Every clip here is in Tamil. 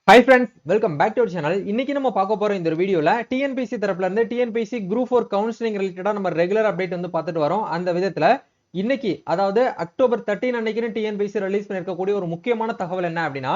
Hi friends, welcome back to our channel. இன்னைக்கு நம்ம பார்க்க போற இந்த வீடியோல TNPSC தரப்புல இருந்து TNPSC Group 4 கவுன்சிலிங் ரிலேட்டடா நம்ம ரெகுலர் அப்டேட் வந்து பார்த்துட்டு வரோம். அந்த விதத்துல இன்னைக்கு அதாவது அக்டோபர் 13 அன்னைக்கு TNPSC ரிலீஸ் பண்ணிருக்கக்கூடிய ஒரு முக்கியமான தகவல் என்ன அப்படின்னா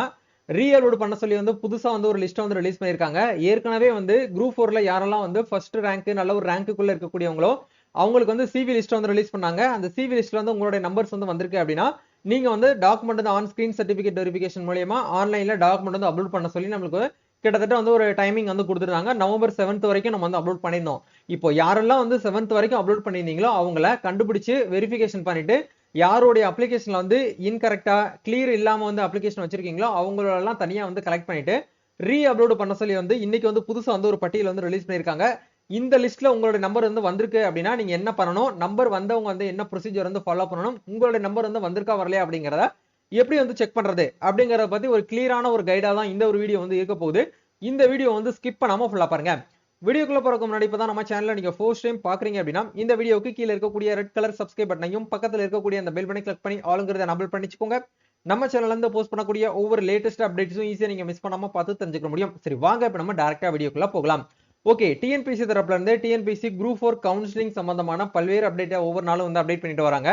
ரீஅப்லோட் பண்ண சொல்லி வந்து புதுசா வந்து ஒரு லிஸ்ட் வந்து ரிலீஸ் பண்ணிருக்காங்க. ஏற்கனவே வந்து குரூப் 4ல யாரெல்லாம் வந்து ஃபர்ஸ்ட் ரேங்க் நல்ல ஒரு ரேங்க்குள்ள இருக்கக்கூடியவங்களோ அவங்களுக்கு வந்து சிவி லிஸ்ட் வந்து ரிலீஸ் பண்ணாங்க. அந்த சிவி லிஸ்ட்ல வந்து உங்களுடைய நம்பர்ஸ் வந்து வந்திருக்கு அப்படின்னா நீங்க வந்து டாக்குமெண்ட் வந்து ஆன் ஸ்கிரீன் சர்டிபிகேட் வெரிஃபிகேஷன் மூலமா ஆன்லைன்ல டாக்குமெண்ட் வந்து அப்லோட் பண்ண சொல்லி நம்மளுக்கு கிட்டத்தட்ட வந்து ஒரு டைமிங் வந்து கொடுத்துருந்தாங்க. நவம்பர் 7th வரைக்கும் நம்ம வந்து அப்லோட் பண்ணியிருந்தோம். இப்போ யாரெல்லாம் வந்து 7th வரைக்கும் அப்லோட் பண்ணியிருந்தீங்களோ அவங்கள கண்டுபிடிச்சு வெரிஃபிகேஷன் பண்ணிட்டு யாருடைய அப்ளிகேஷன்ல வந்து இன்கரெக்டா கிளியர் இல்லாம வந்து அப்ளிகேஷன் வச்சிருக்கீங்களோ அவங்களெல்லாம் தனியா வந்து கலெக்ட் பண்ணிட்டு ரீ அப்லோட் பண்ண சொல்லி வந்து இன்னைக்கு வந்து புதுசா வந்து ஒரு பட்டியல் வந்து ரிலீஸ் பண்ணிருக்காங்க. இந்த லிஸ்ட்ல உங்களுடைய நம்பர் வந்து வந்திருக்கு அப்படின்னா நீங்க என்ன பண்ணணும், நம்பர் வந்தவங்க வந்து என்ன ப்ரொசீஜர் வந்து ஃபாலோ பண்ணணும், உங்களுடைய நம்பர் வந்து வந்திருக்கா வரலையா அப்படிங்கறத எப்படி வந்து செக் பண்றது அப்படிங்கறத பத்தி ஒரு கிளியரான ஒரு கைடா தான் இந்த ஒரு வீடியோ வந்து இருக்க போகுது. இந்த வீடியோ வந்து ஸ்கிப் பண்ணாம ஃபுல்லா பாருங்க. வீடியோக்குள்ள போறதுக்கு முன்னாடி இப்பதான் நம்ம சேனல்ல நீங்க ஃபர்ஸ்ட் டைம் பாக்குறீங்க அப்படின்னா இந்த வீடியோக்கு கீழ இருக்கக்கூடிய ரெட் கலர் சப்ஸ்கிரைப் பட்டனையும் பக்கத்துல இருக்கக்கூடிய அந்த பெல் பட்டனை கிளிக் பண்ணி ஆளுங்கிறத எனேபிள் பண்ணிச்சுக்கோங்க. நம்ம சேனல்ல இருந்து போஸ்ட் பண்ணக்கூடிய ஒவ்வொரு லேட்டஸ்ட் அப்டேட்ஸும் ஈஸியா நீங்க மிஸ் பண்ணாம பார்த்து தெரிஞ்சுக்க முடியும். சரி வாங்க இப்ப நம்ம டைரக்டா வீடியோக்குள்ள போகலாம். ஓகே, டிஎன்பிஎஸ்சி தரப்புல இருந்து டிஎன்பிஎஸ்சி குரூப் 4 கவுன்சிலிங் சம்பந்தமான பல்வேறு அப்டேட்டை ஒவ்வொரு நாளும் வந்து அப்டேட் பண்ணிட்டு வராங்க.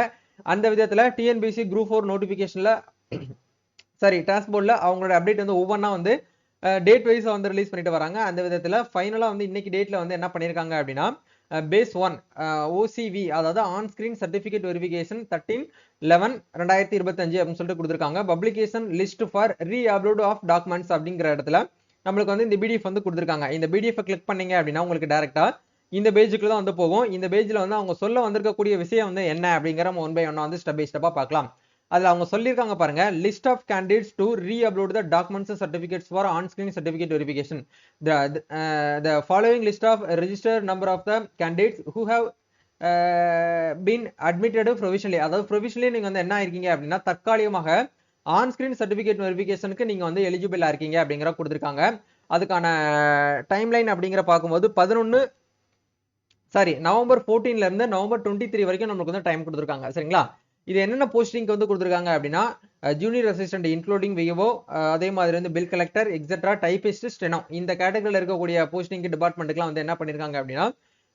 அந்த விதத்துல டிஎன்பிஎஸ்சி குரூப் 4 நோட்டிபிகேஷன்ல டாஸ்க்போர்ட்ல அவங்களோட அப்டேட் வந்து ஒவ்வொன்றா வந்து டேட் வைஸ் வந்து ரிலீஸ் பண்ணிட்டு வராங்க. அந்த விதத்துல ஃபைனலா வந்து இன்னைக்கு டேட்ல வந்து என்ன பண்ணிருக்காங்க அப்படின்னா பேஸ் 1 ஓசிவி அதாவது ஆன் ஸ்கிரீன் சர்டிபிகேட் வெரிஃபிகேஷன் 13/11/2025 அப்படின்னு சொல்லிட்டு கொடுத்துருக்காங்க. Publication list for re upload of documents அப்படிங்கிற இடத்துல நம்மளுக்கு வந்து இந்த பிடிஎஃப் வந்து கொடுத்துருக்காங்க. இந்த பிடிஎஃப் கிளிக் பண்ணீங்க அப்படின்னா உங்களுக்கு டைரக்டா இந்த பேஜுக்குள்ள தான் வந்து போகும். இந்த பேஜ்ல வந்து அவங்க சொல்ல வந்திருக்கக்கூடிய விஷயம் வந்து என்ன அப்படிங்கிற ஒன் பை ஒன்னா வந்து ஸ்டெப் பை ஸ்டெப்பா பார்க்கலாம். அதுல அவங்க சொல்லியிருக்காங்க பாருங்க, list of candidates to re upload the documents certificates for on screen certificate verification. The following list of registered number of the candidates who have been admitted provisionally. அதாவது provisionally நீங்க வந்து என்ன ஆயிருக்கீங்க அப்படின்னா தற்காலிகமாக ஆன் ஸ்கிரீன் சர்டிபிகேட் வெரிஃபிகேஷனுக்கு நீங்க வந்து எலிஜிபிள் இருக்கீங்க அப்படிங்கிற கொடுத்துருக்காங்க. அதுக்கான டைம்லைன் அப்படிங்கிற பார்க்கும்போது நவம்பர் 14ல இருந்து நவம்பர் 23 வரைக்கும் நமக்கு வந்து டைம் கொடுத்துருக்காங்க. சரிங்களா? இது என்னென்ன போஸ்டிங்க்கு வந்து கொடுத்துருக்காங்க அப்படின்னா ஜூனியர் அசிஸ்டன்ட் இன்க்ளூடிங் விஓ, அதே மாதிரி வந்து bill collector etcetera, typist, steno இந்த கேட்டகரியில் இருக்கக்கூடிய போஸ்டிங் டிபார்ட்மெண்ட்டுக்குலாம் வந்து என்ன பண்ணிருக்காங்க அப்படின்னா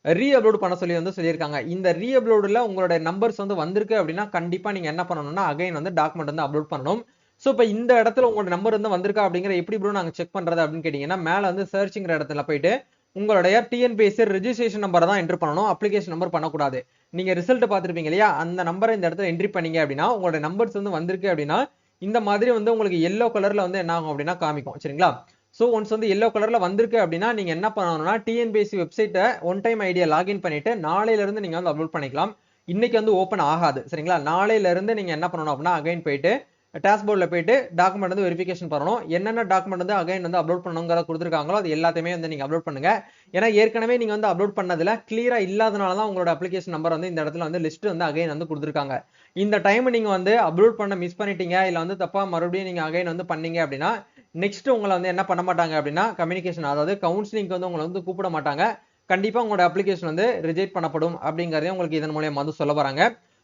ரீ அப்லோட் பண்ண சொல்லி வந்து சொல்லியிருக்காங்க. இந்த ரீ அப்லோடுல உங்களோட நம்பர்ஸ் வந்து வந்திருக்கு அப்படின்னா கண்டிப்பா நீங்க என்ன பண்ணணும்னா அகைன் வந்து டாக்குமெண்ட் வந்து அப்லோட் பண்ணணும். ஸோ இப்போ இந்த இடத்துல உங்களோட நம்பர் வந்து வந்திருக்கா அப்படிங்கிற எப்படி ப்ரோ நாங்கள் செக் பண்றது அப்படின்னு கேட்டீங்கன்னா மேல வந்து சர்ச்ங்கிற இடத்துல போயிட்டு உங்களுடைய டிஎன்பிஎஸ்சி ரெஜிஸ்ட்ரேஷன் நம்பரை தான் என்ட்ரு பண்ணணும், அப்ளிகேஷன் நம்பர் பண்ணக்கூடாது. நீங்க ரிசல்ட் பார்த்துருப்பீங்க இல்லையா, அந்த நம்பரை இந்த இடத்துல என்ட்ரி பண்ணீங்க அப்படின்னா உங்களோட நம்பர்ஸ் வந்து வந்திருக்கு அப்படின்னா இந்த மாதிரி வந்து உங்களுக்கு எல்லோ கலர்ல வந்து என்ன ஆகும் அப்படின்னா காமிக்கும். சரிங்களா? ஸோ ஒன்ஸ் வந்து எல்லோ கலர்ல வந்திருக்கு அப்படின்னா நீங்க என்ன பண்ணணும்னா டிஎன்பிஎஸ்சி வெப்சைட்டை ஒன் டைம் ஐடியா லாகின் பண்ணிட்டு நாளையில இருந்து நீங்க வந்து அப்லோட் பண்ணிக்கலாம். இன்னைக்கு வந்து ஓப்பன் ஆகாது. சரிங்களா? நாளையில இருந்து நீங்க என்ன பண்ணணும் அப்படின்னா அகைன் போயிட்டு டாஷ்போர்ட்ல போயிட்டு டாக்குமெண்ட் வந்து வெரிஃபிகேஷன் பண்ணணும். என்னென்ன டாக்குமெண்ட் வந்து அகைன் வந்து அப்லோட் பண்ணணுங்கிறத கொடுத்துருக்காங்களோ அது எல்லாத்தையுமே வந்து நீங்க அப்லோட் பண்ணுங்க. ஏன்னா ஏற்கனவே நீங்க வந்து அப்லோட் பண்ணதுல கிளியரா இல்லாதனால தான் உங்களோட அப்ளிகேஷன் நம்பர் வந்து இந்த இடத்துல வந்து லிஸ்ட் வந்து அகைன் வந்து கொடுத்துருக்காங்க. இந்த டைம் நீங்க வந்து அப்லோட் பண்ண மிஸ் பண்ணிட்டீங்க இல்ல வந்து தப்பா மறுபடியும் நீங்க அகைன் வந்து பண்ணீங்க அப்படின்னா நெக்ஸ்ட் உங்களை வந்து என்ன பண்ண மாட்டாங்க அப்படின்னா கம்யூனிகேஷன் அதாவது கவுன்சிலிங்க்கு வந்து உங்களை வந்து கூப்பிட மாட்டாங்க. கண்டிப்பா உங்களோட அப்ளிகேஷன் வந்து ரிஜெக்ட் பண்ணப்படும் அப்படிங்கறதையும் உங்களுக்கு இதன் மூலமா வந்து சொல்ல வராங்க.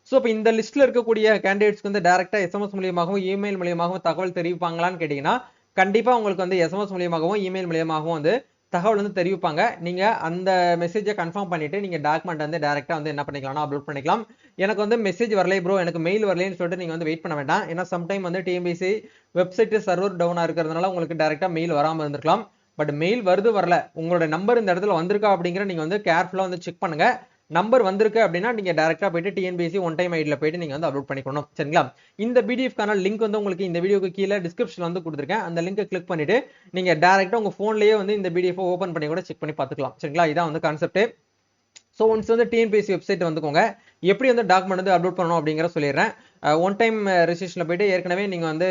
ஸோ இப்போ இந்த லிஸ்ட்ல இருக்கக்கூடிய கேண்டிடேட்ஸ்க்கு வந்து டைரக்டா எஸ்எம்எஸ் மூலியமாகவும் இமெயில் மூலியமாகவும் தகவல் தெரிவிப்பாங்களான்னு கேட்டீங்கன்னா கண்டிப்பா உங்களுக்கு வந்து எஸ்எம்எஸ் மூலியமாகவும் இமெயில் மூலியமாகவும் வந்து தகவல் வந்து தெரிவிப்பாங்க. நீங்க அந்த மெசேஜை கன்ஃபார்ம் பண்ணிட்டு நீங்க டாக்குமெண்ட் வந்து டைரக்டா வந்து என்ன பண்ணிக்கலாம்னா அப்லோட் பண்ணிக்கலாம். எனக்கு வந்து மெசேஜ் வரலை ப்ரோ, எனக்கு மெயில் வரலைன்னு சொல்லிட்டு நீங்க வந்து வெயிட் பண்ண வேண்டாம். ஏன்னா சம்டைம் வந்து டிஎன்பிஎஸ்சி வெப்சைட் சர்வர் டவுனா இருக்கிறதுனால உங்களுக்கு டைரக்டா மெயில் வராம இருந்திருக்கலாம். பட் மெயில் வருது வரல உங்களோட நம்பர் இந்த இடத்துல வந்திருக்கா அப்படிங்கிற நீங்க வந்து கேர்ஃபுல்லா வந்து செக் பண்ணுங்க. நம்பர் வந்திருக்கு அப்படின்னா நீங்க டைரக்டா போயிட்டு டிஎன்பிஎஸ்சி ஒன் டைம் ஐடியில போயிட்டு நீங்க வந்து அப்லோட் பண்ணிக்கணும். சரிங்களா? இந்த பிடிஎஃப்கான லிங்க் வந்து உங்களுக்கு இந்த வீடியோக்கு கீழே டிஸ்கிரிப்ஷன்ல வந்து கொடுத்துருக்கேன். அந்த லிங்கை கிளிக் பண்ணிட்டு நீங்க டைரக்டா உங்க போன்லயே வந்து இந்த பிடிஎஃப் ஓபன் பண்ணி கூட செக் பண்ணி பார்த்துக்கலாம். சரிங்களா? இதான் வந்து கான்செப்ட். ஸோ ஒன்ஸ் வந்து டிஎன்பிஎஸ்சி வெப்சைட் வந்துக்கோங்க. எப்படி வந்து டாக்குமெண்ட் வந்து அப்லோட் பண்ணணும் அப்படிங்கிற சொல்லிடுறேன். ஒன் டைம் ரெஜிஸ்ட்ரேஷன்ல போயிட்டு ஏற்கனவே நீங்க வந்து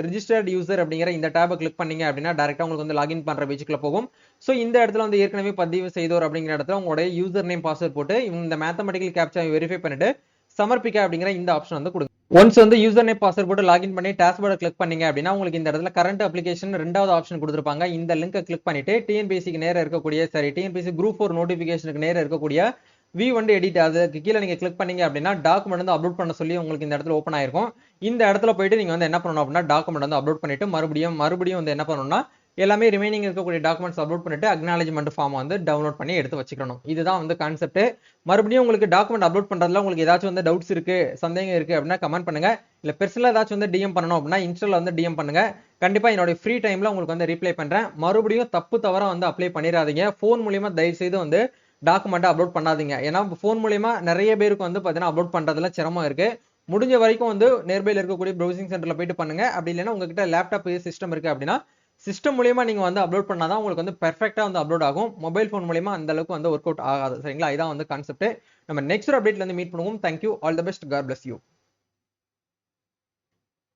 ரிஜிஸ்டர்ட் யூசர் அப்படிங்கிற இந்த டேபை கிளிக் பண்ணீங்க அப்படின்னா டைரக்டா உங்களுக்கு வந்து லாகின் பண்ற பேஜுக்குள்ள போகும். ஸோ இந்த இடத்துல வந்து ஏற்கனவே பதிவு செய்தோர் அப்படிங்கிற இடத்துல உங்களுடைய யூசர் நேம் பாஸ்வேர்ட் போட்டு இந்த மேத்தமெட்டிக்கல் கேப்சா வெரிஃபை பண்ணிட்டு சமர்ப்பிக்க அப்படிங்கிற இந்த ஆப்ஷன் வந்து கொடுங்க. ஒன்ஸ் வந்து யூசர் நேம் பாஸ்வேர்ட் போட்டு லாகின் பண்ணி டாஷ்போர்டை கிளிக் பண்ணீங்க அப்படின்னா உங்களுக்கு இந்த இடத்துல கரண்ட் அப்ளிகேஷன் ரெண்டாவது ஆப்ஷன் கொடுத்துருப்பாங்க. இந்த லிங்கை கிளிக் பண்ணிட்டு டிஎன்பிஎஸ்சிக்கு நேரம் இருக்கக்கூடிய டிஎன்பிஎஸ்சி குரூப் 4 நோட்டிபிகேஷனுக்கு நேரம் இருக்கக்கூடிய V1 எடிட் அதுக்கு கீழே நீங்க கிளிக் பண்ணீங்க அப்படின்னா டாக்குமெண்ட் வந்து அப்லோட் பண்ண சொல்லி உங்களுக்கு இந்த இடத்துல ஓப்பன் ஆயிருக்கும். இந்த இடத்துல போயிட்டு நீங்க வந்து என்ன பண்ணணும் அப்படின்னா டாக்குமெண்ட் வந்து அப்லோட் பண்ணிட்டு மறுபடியும் வந்து என்ன பண்ணணும்னா எல்லாமே ரிமைனிங் இருக்கக்கூடிய டாக்குமெண்ட்ஸ் அப்லோட் பண்ணிட்டு அக்னாலஜ்மெண்ட் ஃபார்ம் வந்து டவுன்லோட் பண்ணி எடுத்து வச்சுக்கணும். இதுதான் வந்து கான்செப்ட். மறுபடியும் உங்களுக்கு டாக்குமெண்ட் அப்லோட் பண்றதுல உங்களுக்கு ஏதாச்சும் வந்து டவுட்ஸ் இருக்கு, சந்தேகம் இருக்கு அப்படின்னா கமெண்ட் பண்ணுங்க. இல்ல பெர்சனலா ஏதாச்சும் வந்து டிஎம் பண்ணணும் அப்படின்னா இன்ஸ்டால வந்து டிஎம் பண்ணுங்க. கண்டிப்பா என்னோட ஃப்ரீ டைம்ல உங்களுக்கு வந்து ரிப்ளை பண்றேன். மறுபடியும் தப்பு தவறா வந்து அப்ளை பண்ணிடாதீங்க. ஃபோன் மூலியமா தயவு செய்து வந்து டாக்குமெண்ட் அப்லோட் பண்ணாதீங்க. ஏன்னா ஃபோன் மூலியமா நிறைய பேருக்கு வந்து பாத்தீங்கன்னா அப்லோட் பண்றதுல சிரமம் இருக்கு. முடிஞ்ச வரைக்கும் வந்து நியர்பைல இருக்கக்கூடிய ப்ரௌசிங் சென்டர்ல போயிட்டு பண்ணுங்க. அப்படி இல்லைன்னா உங்ககிட்ட லேப்டாப் சிஸ்டம் இருக்கு அப்படின்னா சிஸ்டம் மூலியமா நீங்க வந்து அப்லோட் பண்ணாதான் உங்களுக்கு வந்து பெர்ஃபெக்ட்டா வந்து அப்லோட் ஆகும். மொபைல் ஃபோன் மூலியமா அந்த அளவுக்கு வந்து ஒர்க் அவுட் ஆகாது. சரிங்களா? இதான் வந்து கான்செப்ட். நம்ம நெக்ஸ்ட் அப்டேட்ல இருந்து மீட் பண்ணுவோம். Thank you. All the best. God bless you.